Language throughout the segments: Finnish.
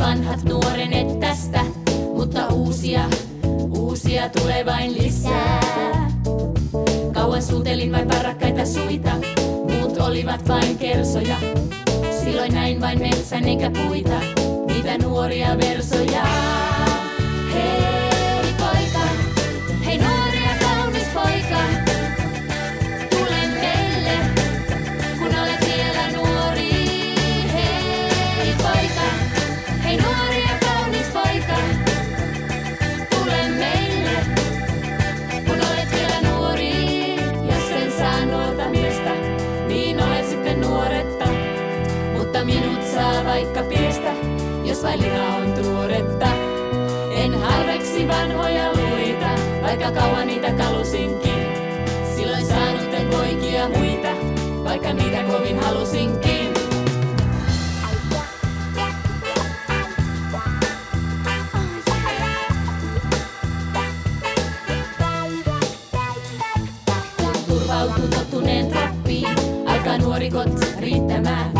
vanhat nuorenet tästä, mutta uusia tulee vain lisää. Kauan suutelin vain parakkaita suita, muut olivat vain kersoja. Silloin näin vain metsän eikä puita, niitä nuoria versoja. Hei poika, hei nuori ja kaunis poika, tule meille, kun olet vielä nuori. Hei poika, hei nuori ja kaunis poika, tule meille, kun olet vielä nuori. Jos en saa nuorta miestä, niin olet sitten nuoretta, mutta minut saa vaikka piestä, jos vain liha on tuoretta. En halveksi vanhoja luita, vaikka kauan niitä kalusinkin. Silloin saanutten poikia muita, vaikka niitä kovin halusinkin. Kun turvautuu tottuneen troppiin, alkaa nuorikot riittämään.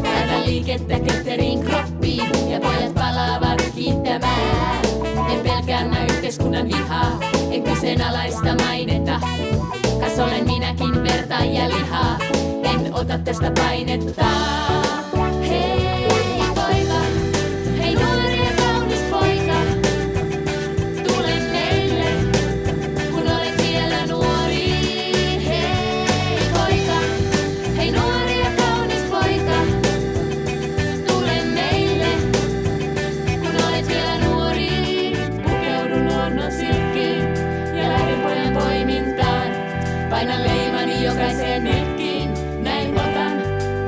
Laitan liikettä ketteriin kroppiin ja pojat palaavat kiittämään. En pelkää mä yhteiskunnan vihaa, en kyseenalaista mainetta. Kas olen minäkin verta ja lihaa, en ota tästä painetta. Hei poika, hei nuori ja kaunis poika, tule meille, kun olet vielä nuori. Hei poika, hei nuori ja kaunis poika, tule meille, kun olet vielä nuori. Pukeudun luonnon silkkiin ja lähden pojan toimintaan. Painan leimani jokaiseen nilkkiin, näin otan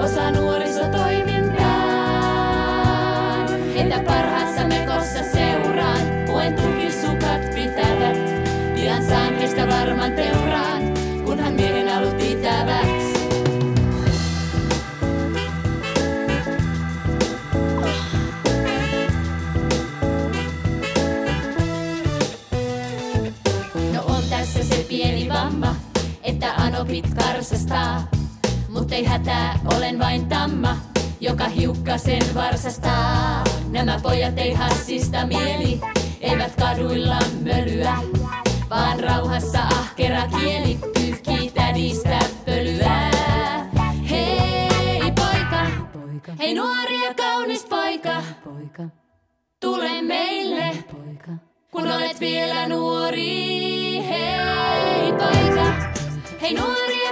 osa nuorisotoimintaan. Entä parhaassa mekossa seuraan, puen tukisukat pitävät. Pian saan heistä varman teuraan, kunhan miehen alut itävät. No on tässä se pieni vamma, että anopit karsastaa. Mut ei hätää, olen vain tamma, joka hiukkasen varsastaa. Nämä pojat ei hassista mieli, eivät kaduilla mölyä, vaan rauhassa ahkera kieli pyyhkii tädistä pölyä. Hei poika, hei nuori ja kaunis poika, tule meille, kun olet vielä nuori. Hei poika, hei nuori